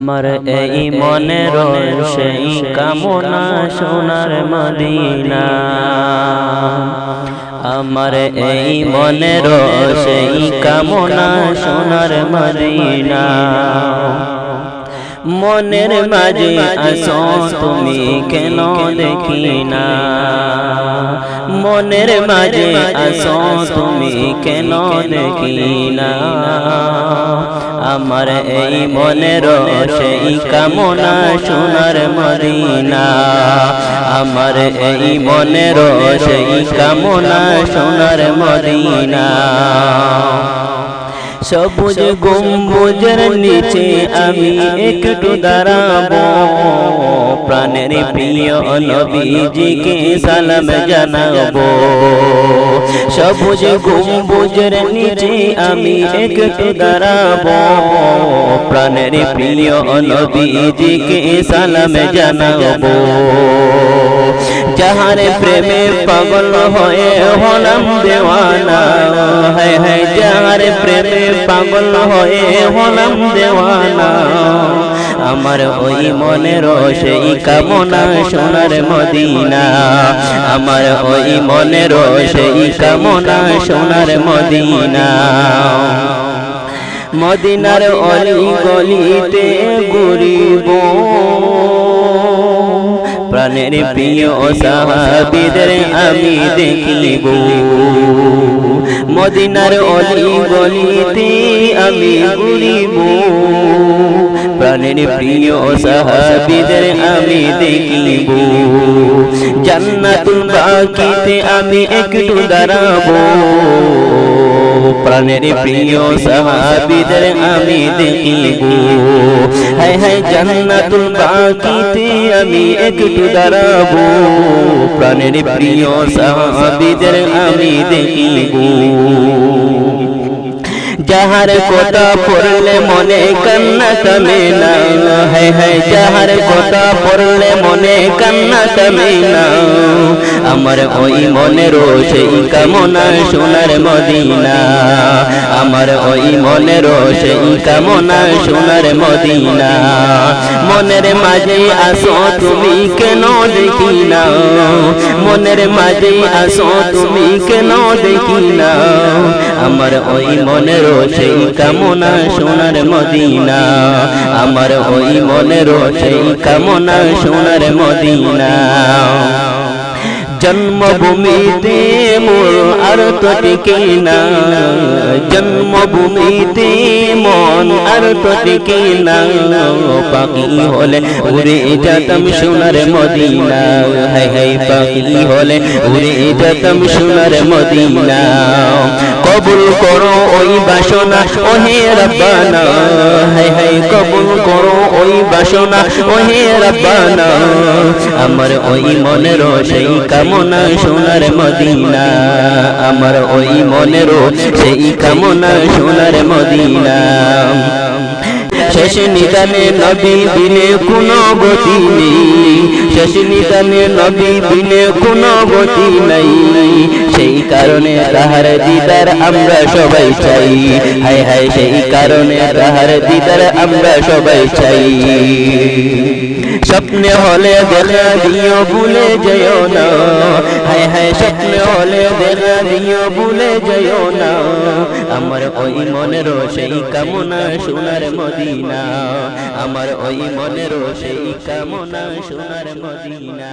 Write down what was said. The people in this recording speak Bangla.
আমার এই মনের সেই কামনা সোনার মদিনা। আমার এই মনের সেই কামনা সোনার মদিনা। মনের মাঝে আসো তুমি কেন দেখি না, মনের মাঝে আসো তুমি কেন দেখি না। আমার এই মনের সেই কামনা সোনার মদিনা। আমার এই মনের সেই কামনা সোনার মদিনা। সবুজ গম্বুজের নিচে আমি একটু দাঁড়াবো, প্রাণের প্রিয় নবীজিকে সালাম জানাবো। সবুজ গম্বুজের নিচে আমি একটু দাঁড়াবো, প্রাণের প্রিয় নবীজিকে সালাম জানাবো। যাহার প্রেমে পাগল হয়ে হলাম দেওয়ানা, হায় হায় যাহার প্রেমে পাগল হয়ে হলাম দেওয়ানা। আমার ওই মনের সেই কামনা সোনার মদিনা। আমার ওই মনের সেই কামনা সোনার মদিনা। মদিনার অলি গলিতে ঘুরিব, প্রাণের প্রিয় সাহাবীদের আমি দেখিব। মদিনার অলি গলিতে আমি ঘুরিব, প্রাণের প্রিয় সাহাবীদের আমি দেখিব। জান্নাতুল বাকিতে আমি একটু দাঁড়াবো, প্রাণের প্রিয় সাহাবীদের আমি দেখিব। হায় হায় জান্নাতুল বাকিতে আমি একটু দাঁড়াবো, প্রাণের প্রিয় সাহাবীদের আমি দেখিব। যাহার কথা পড়লে মনে কান্না থামে না, হায় হায় যাহার কথা পড়লে মনে কান্না থামে না। আমার ওই মনের সেই কামনা সোনার মদিনা। আমার ওই মনের সেই কামনা সোনার মদিনা। মনের মাঝে আসো তুমি কেন দেখি না, মনের মাঝে আসো তুমি কেন দেখি না। আমার ওই মনের সেই কামনা সোনার মদিনা। আমার ওই মনের সেই কামনা সোনার মদিনা। জন্মভূমিতে মোর আর তো টিকে না, জন্মভূমিতে মন আর তো টিকে না। পাখি হলে উড়ে যেতাম সোনার মদিনা, হায় হায় পাখি হলে উড়ে যেতাম সোনার মদিনা। কবুল করো ওই বাসনা ওহে রব্বানা, হায় হায় কবুল করো ওই বাসনা ওহে রব্বানা। আমার ওই মনের সেই কামনা সোনার মদিনা। আমার ওই মনের সেই কামনা সোনার মদিনা। শেষ নিদানে নবী বিনে কোনো গতি নেই, শেষ নিদানে নবী বিনে কোনো গতি নাই। সেই কারণে তাহার দিদার আমরা সবাই চাই, হায় হায় সেই কারণে তাহার দিদার আমরা সবাই চাই। স্বপ্নে হলে দেখা দিও ভুলে যেও না, হায় হায় স্বপ্নে হলে দেখা দিও ভুলে যেও না। আমার ওই মনের সেই কামনা সোনার মদিনা। আমার ওই মনের সেই কামনা সোনার মদিনা।